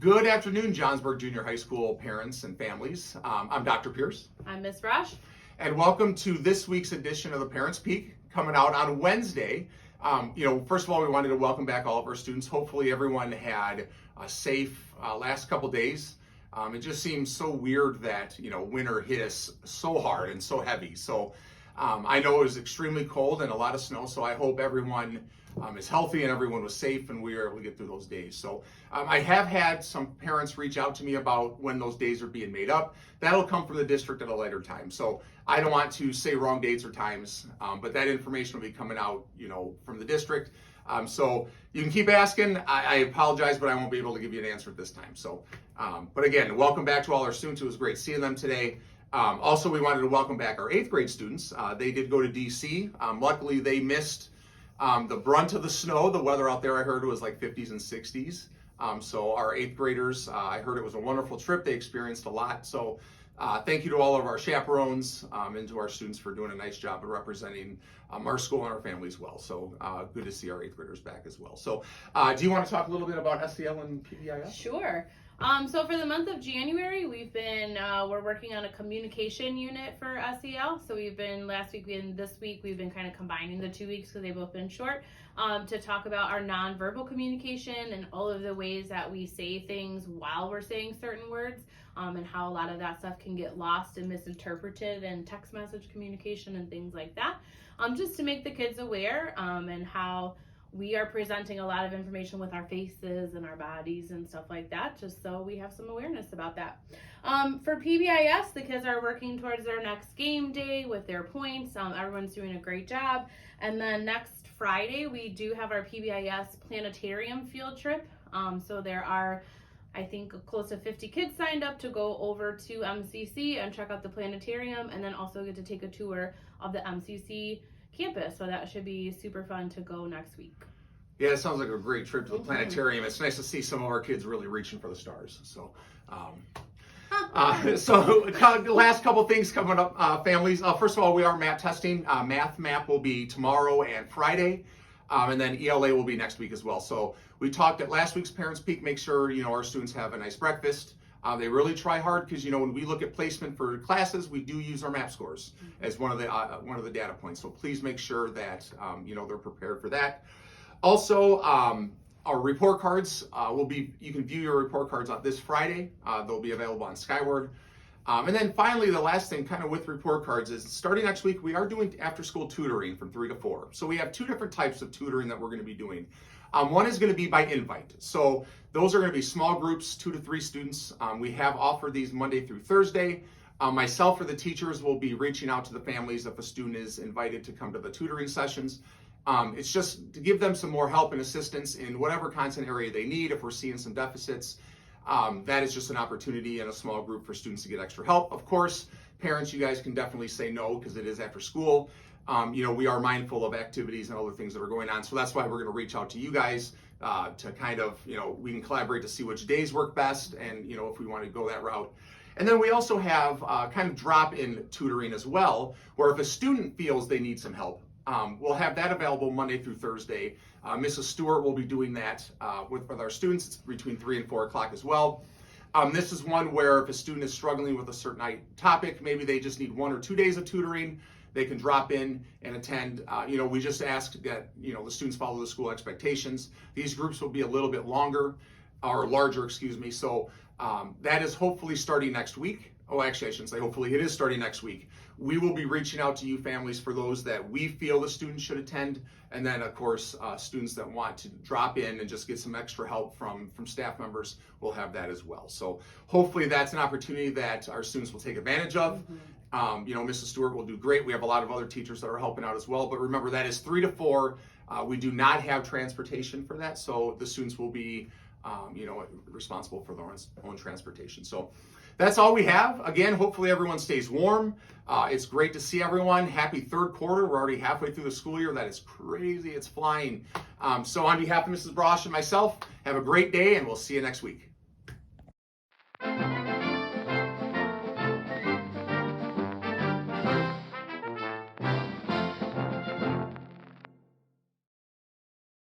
Good afternoon, Johnsburg Junior High School parents and families. I'm Dr. Pierce. I'm Miss Rush. And welcome to this week's edition of the Parents Peak, coming out on Wednesday. First of all, we wanted to welcome back all of our students. Hopefully everyone had a safe last couple days. It just seems so weird that, winter hit us so hard and so heavy. So I know it was extremely cold and a lot of snow, so I hope everyone is healthy and everyone was safe and we were able to get through those days. So I have had some parents reach out to me about when those days are being made up. That'll come from the district at a later time. So I don't want to say wrong dates or times, but that information will be coming out, from the district. So you can keep asking. I apologize, but I won't be able to give you an answer at this time. So, but again, welcome back to all our students. It was great seeing them today. Also, we wanted to welcome back our 8th grade students. They did go to DC. Luckily, they missed the brunt of the snow. The weather out there, I heard, was like 50s and 60s. So our 8th graders, I heard it was a wonderful trip. They experienced a lot. So thank you to all of our chaperones and to our students for doing a nice job of representing our school and our families well. So good to see our 8th graders back as well. So do you want to talk a little bit about SEL and PBIS? Sure. So for the month of January, we're working on a communication unit for SEL. So this week, we've been kind of combining the 2 weeks because they've both been short, to talk about our nonverbal communication and all of the ways that we say things while we're saying certain words, and how a lot of that stuff can get lost and misinterpreted in text message communication and things like that. Just to make the kids aware, and how we are presenting a lot of information with our faces and our bodies and stuff like that, just so we have some awareness about that. For PBIS, the kids are working towards their next game day with their points. Everyone's doing a great job. And then next Friday, we do have our PBIS planetarium field trip. So there are, I think, close to 50 kids signed up to go over to MCC and check out the planetarium, and then also get to take a tour of the MCC campus. So that should be super fun to go next week. Yeah, it sounds like a great trip to the planetarium. It's nice to see some of our kids really reaching for the stars. So, the last couple things coming up, families. First of all, we are MAP testing. Math MAP will be tomorrow and Friday, and then ELA will be next week as well. So we talked at last week's Parents Peak. Make sure our students have a nice breakfast. They really try hard because when we look at placement for classes, we do use our MAP scores as one of the data points. So please make sure that they're prepared for that. Also, our report cards you can view your report cards on this Friday. They'll be available on Skyward. And then finally, the last thing kind of with report cards is starting next week, we are doing after school tutoring from 3 to 4. So we have 2 different types of tutoring that we're going to be doing. One is going to be by invite. So those are going to be small groups, 2 to 3 students. We have offered these Monday through Thursday. Myself or the teachers will be reaching out to the families if a student is invited to come to the tutoring sessions. It's just to give them some more help and assistance in whatever content area they need. If we're seeing some deficits, that is just an opportunity in a small group for students to get extra help. Of course, parents, you guys can definitely say no because it is after school. We are mindful of activities and other things that are going on. So that's why we're going to reach out to you guys to kind of, we can collaborate to see which days work best and, if we want to go that route. And then we also have kind of drop-in tutoring as well, where if a student feels they need some help, we'll have that available Monday through Thursday. Mrs. Stewart will be doing that with our students. It's between 3 and 4 o'clock as well. This is one where if a student is struggling with a certain topic, maybe they just need 1 or 2 days of tutoring, they can drop in and attend. We just ask that, the students follow the school expectations. These groups will be a little bit longer, or larger, excuse me. So that is hopefully starting next week. Oh, actually, I shouldn't say hopefully. It is starting next week. We will be reaching out to you families for those that we feel the students should attend. And then, of course, students that want to drop in and just get some extra help from staff members will have that as well. So hopefully that's an opportunity that our students will take advantage of. Mrs. Stewart will do great. We have a lot of other teachers that are helping out as well. But remember, that is 3 to 4. We do not have transportation for that. So the students will be responsible for their own transportation. So that's all we have. Again, hopefully everyone stays warm. It's great to see everyone. Happy 3rd quarter. We're already halfway through the school year. That is crazy. It's flying. So on behalf of Mrs. Brosh and myself, have a great day, and we'll see you next week.